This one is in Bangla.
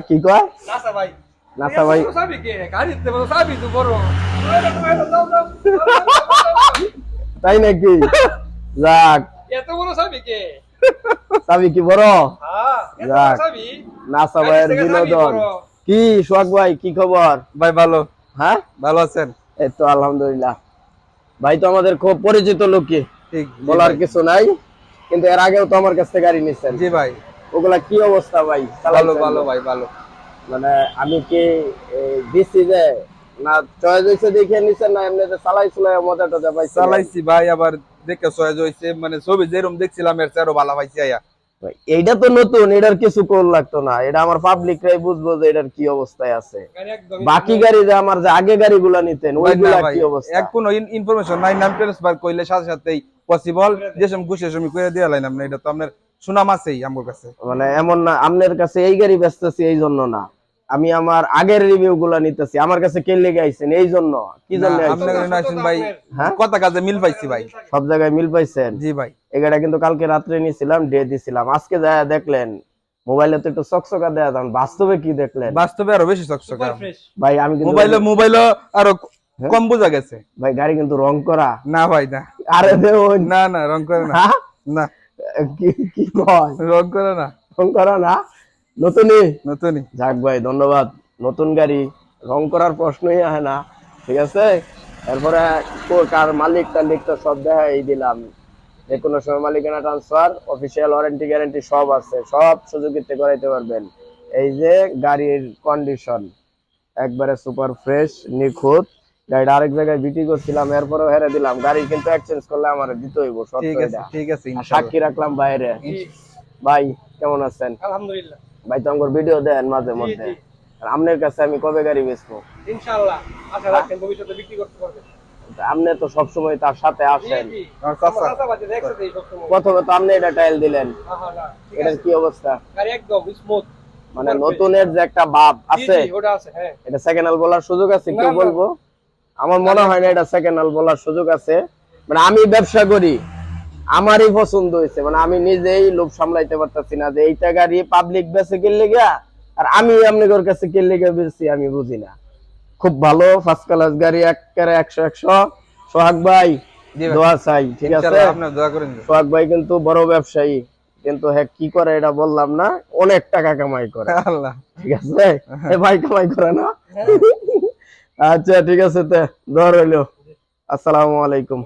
কি কয় নাসা ভাই নাসা ভাই সাবি কে গাড়িতে বড় সাবি তো বড় তাই নাকি যাক এত বড় সাবি কে সাবি কি বড় হ্যাঁ এত বড় যাক সাবি নাসা ভাইয়ের বিনোদন কি সোহাগ ভাই কি খবর ভাই ভালো হ্যাঁ ভালো আছেন এই তো আলহামদুলিল্লাহ ভাই তো আমাদের খুব পরিচিত লোক কি ঠিক বলার কিছু নাই কিন্তু এর আগেও তো আমার কাছ থেকে গাড়ি নিছেন জি ভাই ওগুলা কি অবস্থা ভাই ভালো ভালো ভাই ভালো মানে আমি কি দিছি যে না চয়েস হইছে দেখে নিছেন না এমনিতে চালাইছিল মজা টজা পাইছি চালাইছি ভাই আবার দেখে সহজ হইছে মানে ছবি যেরকম দেখছিলাম এর চেয়ে আরো ভালো পাইছি আয়া এইটা তো নতুন এটার কিছু কোল লাগতো না এটা আমার পাবলিকরাই বুঝবো যে এটার কি অবস্থায় আছে বাকি গাড়ি যে আমার যে আগে গাড়িগুলা নিতেন ওইগুলা কি অবস্থা এক কোনো ইনফরমেশন নাই নাম ট্রান্সফার কইলে সাথে সাথেই পসিবল যেসব খুশি সময় কইরা দিয়া লাইলাম না এটা তো আপনার সুনাম আছেই আমার কাছে মানে এমন না আপনার কাছে এই গাড়ি বেচতেছি এই জন্য না আমি আমার আগের রিভিউ গুলা নিতেছি আমার কাছে কে লেগে আইছেন এই জন্য কি জন্য আপনার নাইছেন ভাই হ্যাঁ কথা কাজে মিল পাইছি ভাই সব জায়গায় মিল পাইছেন জি ভাই এই গাড়িটা কিন্তু কালকে রাত্রে নিয়েছিলাম ডে দিছিলাম আজকে যায় দেখলেন মোবাইলে তো একটু চকচকা দেয়া দাম বাস্তবে কি দেখলেন বাস্তবে আরো বেশি চকচকা ভাই আমি কিন্তু মোবাইলে আরো কম বোঝা গেছে ভাই গাড়ি কিন্তু রং করা না ভাই না আরে দেউন না না রং করে না হ্যাঁ? না কি কি কয় রং করে না রং করা না নতুনই নতুনই যাক ভাই ধন্যবাদ নতুন গাড়ি রং করার প্রশ্নই আসে না ঠিক আছে এরপরে কার মালিক টালিক তো সব দেখাই দিলাম যে কোনো সময় মালিকানা ট্রান্সফার অফিসিয়াল ওয়ারেন্টি গ্যারান্টি সব আছে সব সুযোগিতে করাইতে পারবেন এই যে গাড়ির কন্ডিশন একবারে সুপার ফ্রেশ নিখুঁত গাড়িটা আরেক জায়গায় বিক্রি করছিলাম এরপরেও হেরে দিলাম গাড়ি কিন্তু এক্সচেঞ্জ করলে আমার দিতে হইব ঠিক আছে সাক্ষী রাখলাম বাইরে ভাই কেমন আছেন আলহামদুলিল্লাহ ভাই তো আমার ভিডিও দেন মাঝে মধ্যে আর আপনার কাছে আমি কবে গাড়ি বেচবো ইনশাআল্লাহ আশা রাখেন ভবিষ্যতে বিক্রি করতে পারবেন আপনি তো সবসময় তার সাথে আসেন নাসা বাজে দেখতে সব সময় প্রথমে তো আপনি এটা টাইল দিলেন না এটার কি অবস্থা গাড়ি একদম স্মুথ মানে নতুনের যে একটা ভাব আছে ওটা আছে হ্যাঁ এটা সেকেন্ড হ্যান্ড বলার সুযোগ আছে কেউ বলবো আমার মনে হয় না এটা সেকেন্ড হ্যান্ড বলার সুযোগ আছে মানে আমি ব্যবসা করি আমারই পছন্দ হয়েছে মানে আমি নিজেই লোভ সামলাইতে পারতেছি না যে এইটা গাড়ি পাবলিক বেচে কিনলে গিয়া আর আমি আপনাদের কাছে কিনলে গিয়ে বেশি আমি বুঝি না খুব ভালো ফার্স্ট ক্লাস গাড়ি একেবারে 100 সোহাগ ভাই দোয়া চাই ঠিক আছে সোহাগ ভাই কিন্তু বড় ব্যবসায়ী কিন্তু হ্যাঁ কি করে এটা বললাম না অনেক টাকা কামাই করে আল্লাহ ঠিক আছে এ ভাই কামাই করে না আচ্ছা ঠিক আছে তে দোয়া রইলো আসসালামু আলাইকুম